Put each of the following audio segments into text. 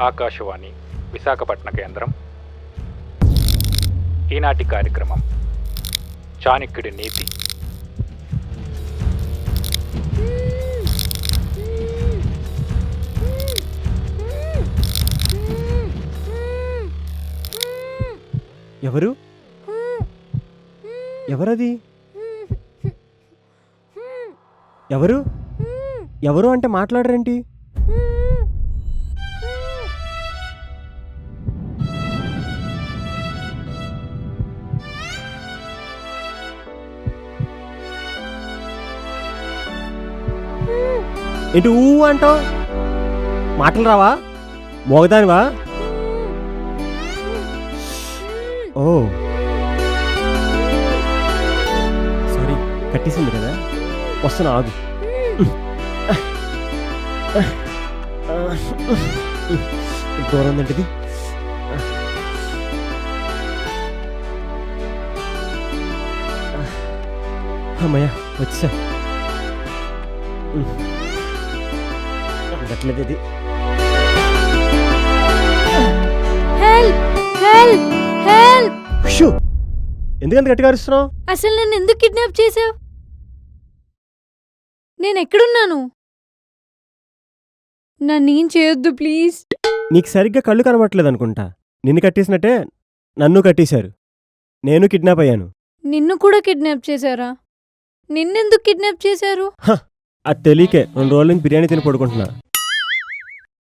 ఆకాశవాణి విశాఖపట్న కేంద్రం. ఈనాటి కార్యక్రమం చాణక్యుడి నీతి. ఎవరు ఎవరది? ఎవరు ఎవరు అంటే మాట్లాడరేంటి? ఏంటి ఊ అంటావు? మాటలు రావా? మోగదానివా? ఓ సారీ, కట్టేసింది కదా, వస్తున్నా ఆగు. దూరం ఉందంటిది. అమ్మయ్య వచ్చా. గట్లేదు ఇది. ఎందుకంత గట్టిగా అరుస్తున్నావు? అసలు నన్ను ఎందుకు కిడ్నాప్ చేసావు? నేను ఎక్కడున్నాను? నన్నేం చేయొద్దు ప్లీజ్. నీకు సరిగ్గా కళ్ళు కనబట్టలేదు అనుకుంటా. నిన్ను కట్టేసినట్టే నన్ను కట్టేశారు. నేను కిడ్నాప్ అయ్యాను. నిన్ను కూడా కిడ్నాప్ చేశారా? నిన్నెందుకు కిడ్నాప్ చేశారు? అది తెలియకే 2 రోజుల నుంచి బిర్యానీ తిని పడుకుంటున్నా.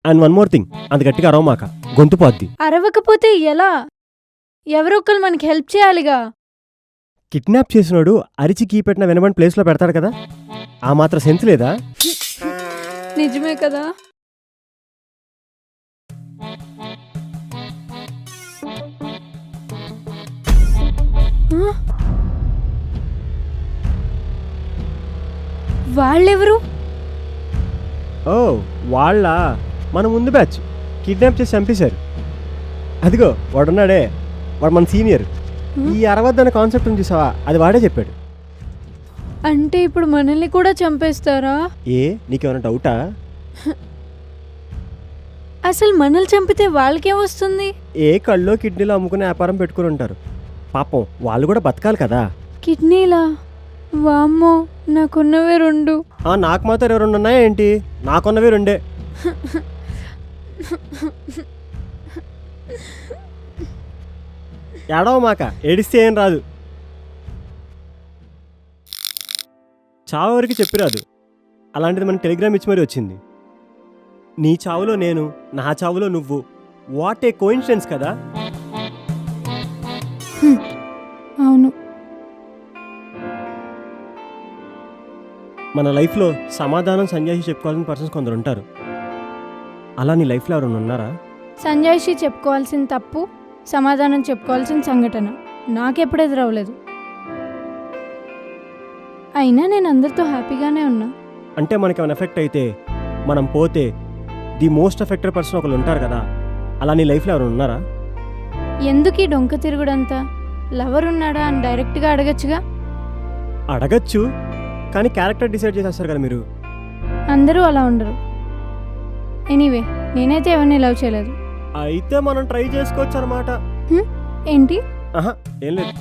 అండ్ వన్ మోర్ థింగ్, అంత గట్టిగా అరవమాక, గొంతు పోద్ది. అరవకపోతే ఎలా? ఎవరొక్కరు మనకి హెల్ప్ చేయాలిగా. కిడ్నాప్ చేసినోడు అరిచి కీ పెట్టిన వినబడి ప్లేస్లో పెడతాడు కదా, ఆ మాత్రం సెన్స్ లేదా? నిజమే కదా. వాళ్ళెవరు? ఓ వాళ్ళ మన ముందు బ్యాచ్ కిడ్నాప్ చేసి చంపేశారు. అదిగో వాడున్నాడే, వాడు మన సీనియర్. ఈ అరవద్దన్న కాన్సెప్ట్ చూసావా, అది వాడే చెప్పాడు. అంటే ఇప్పుడు మనల్ని కూడా చంపేస్తారా? ఏ నీకేమైనా డౌటా? అసలు మనల్ని చంపితే వాళ్ళకేమొస్తుంది? ఏ కళ్ళో కిడ్నీలో అమ్ముకునే వ్యాపారం పెట్టుకుని ఉంటారు. పాపం వాళ్ళు కూడా బతకాలి కదా. కిడ్నీలా? వామ్మో, నాకున్నవే 2. నాకు మాత్రం 2 ఉన్నాయా ఏంటి? నాకున్నవే 2. ఏడవ మాక, ఏడిస్తే ఏం రాదు. చావు వరకు చెప్పిరాదు. అలాంటిది మన టెలిగ్రామ్ ఇచ్చి మరీ వచ్చింది. నీ చావులో నేను, నా చావులో నువ్వు. వాట్ ఏ కోఇన్సిడెన్స్ కదా. అవును. మన లైఫ్లో సమాధానం సంజాయిషి చెప్పుకోవాల్సిన పర్సన్స్ కొందరు ఉంటారు. అలా నీ లైఫ్లో ఎవరైనా ఉన్నారా? సంజాయిషి చెప్పుకోవాల్సిన తప్పు, సమాధానం చెప్పుకోవాల్సిన సంఘటన నాకెప్పుడు ఎదురవ్వలేదు. అయినా నేను అందరితో హ్యాపీగానే ఉన్నా. అంటే మనకేమైనా ఎఫెక్ట్ అయితే, మనం పోతే ది మోస్ట్ ఎఫెక్టెడ్ పర్సన్ ఒకరు ఉంటారు కదా, అలా నీ లైఫ్లో ఎవరైనా ఉన్నారా? ఎందుకు ఈ డొంక తిరుగుడంతా? లవర్ ఉన్నాడా అని డైరెక్ట్గా అడగచ్చుగా. అడగచ్చు, కానీ క్యారెక్టర్ డిసైడ్ చేసేస్తారు కదా మీరు. అందరూ అలా ఉండరు. ఎనీవే, నేనైతే ఎవరిని లవ్ చేయలేదు. అయితే మనం ట్రై చేసుకోవచ్చు అన్నమాట. ఏంటి? ఏం లేదు.